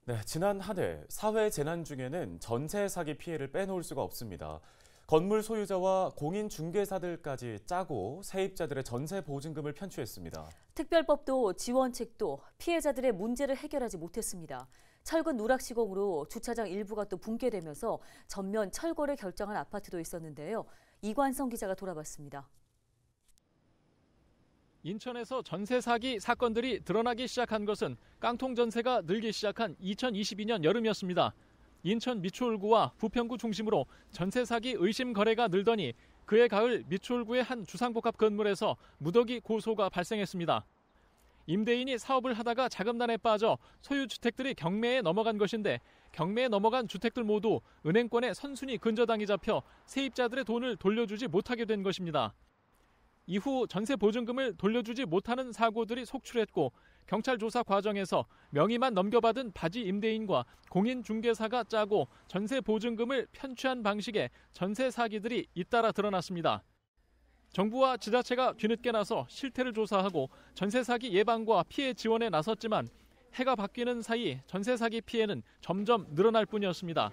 네, 지난 한 해 사회 재난 중에는 전세 사기 피해를 빼놓을 수가 없습니다. 건물 소유자와 공인 중개사들까지 짜고 세입자들의 전세 보증금을 편취했습니다. 특별법도 지원책도 피해자들의 문제를 해결하지 못했습니다. 철근 누락 시공으로 주차장 일부가 또 붕괴되면서 전면 철거를 결정한 아파트도 있었는데요. 이관성 기자가 돌아봤습니다. 인천에서 전세 사기 사건들이 드러나기 시작한 것은 깡통 전세가 늘기 시작한 2022년 여름이었습니다. 인천 미추홀구와 부평구 중심으로 전세 사기 의심 거래가 늘더니 그해 가을 미추홀구의 한 주상복합 건물에서 무더기 고소가 발생했습니다. 임대인이 사업을 하다가 자금난에 빠져 소유 주택들이 경매에 넘어간 것인데 경매에 넘어간 주택들 모두 은행권의 선순위 근저당이 잡혀 세입자들의 돈을 돌려주지 못하게 된 것입니다. 이후 전세 보증금을 돌려주지 못하는 사고들이 속출했고 경찰 조사 과정에서 명의만 넘겨받은 바지 임대인과 공인 중개사가 짜고 전세 보증금을 편취한 방식의 전세 사기들이 잇따라 드러났습니다. 정부와 지자체가 뒤늦게 나서 실태를 조사하고 전세 사기 예방과 피해 지원에 나섰지만 해가 바뀌는 사이 전세 사기 피해는 점점 늘어날 뿐이었습니다.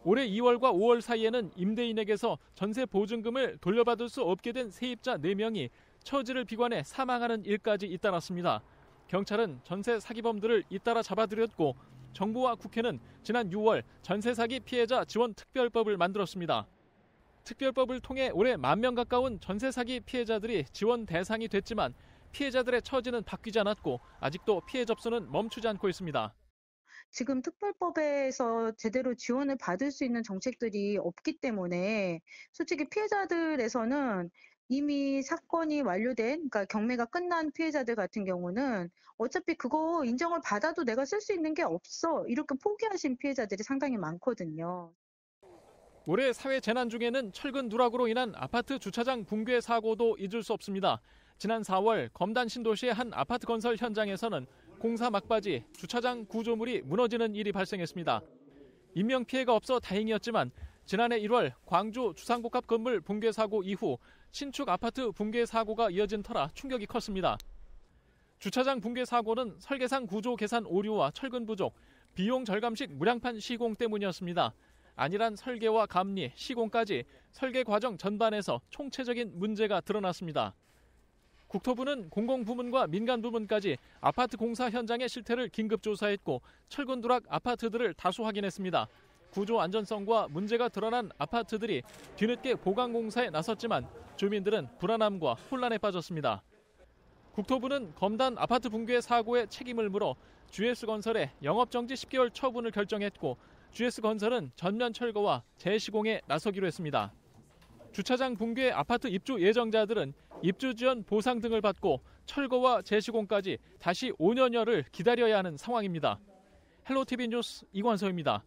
올해 2월과 5월 사이에는 임대인에게서 전세 보증금을 돌려받을 수 없게 된 세입자 4명이 처지를 비관해 사망하는 일까지 잇따랐습니다. 경찰은 전세 사기범들을 잇따라 잡아들였고 정부와 국회는 지난 6월 전세 사기 피해자 지원 특별법을 만들었습니다. 특별법을 통해 올해 10,000명 가까운 전세 사기 피해자들이 지원 대상이 됐지만 피해자들의 처지는 바뀌지 않았고 아직도 피해 접수는 멈추지 않고 있습니다. 지금 특별법에서 제대로 지원을 받을 수 있는 정책들이 없기 때문에 솔직히 피해자들에서는 이미 사건이 완료된, 그러니까 경매가 끝난 피해자들 같은 경우는 어차피 그거 인정을 받아도 내가 쓸 수 있는 게 없어. 이렇게 포기하신 피해자들이 상당히 많거든요. 올해 사회 재난 중에는 철근 누락으로 인한 아파트 주차장 붕괴 사고도 잊을 수 없습니다. 지난 4월 검단 신도시의 한 아파트 건설 현장에서는 공사 막바지 주차장 구조물이 무너지는 일이 발생했습니다. 인명피해가 없어 다행이었지만 지난해 1월 광주 주상복합 건물 붕괴 사고 이후 신축 아파트 붕괴 사고가 이어진 터라 충격이 컸습니다. 주차장 붕괴 사고는 설계상 구조 계산 오류와 철근 부족, 비용 절감식 무량판 시공 때문이었습니다. 안일한 설계와 감리, 시공까지 설계 과정 전반에서 총체적인 문제가 드러났습니다. 국토부는 공공부문과 민간부문까지 아파트 공사 현장의 실태를 긴급 조사했고 철근 누락 아파트들을 다수 확인했습니다. 구조 안전성과 문제가 드러난 아파트들이 뒤늦게 보강 공사에 나섰지만 주민들은 불안함과 혼란에 빠졌습니다. 국토부는 검단 아파트 붕괴 사고의 책임을 물어 GS건설에 영업정지 10개월 처분을 결정했고 GS건설은 전면 철거와 재시공에 나서기로 했습니다. 주차장 붕괴 아파트 입주 예정자들은 입주 지연 보상 등을 받고 철거와 재시공까지 다시 5년여를 기다려야 하는 상황입니다. 헬로티비 뉴스 이관서입니다.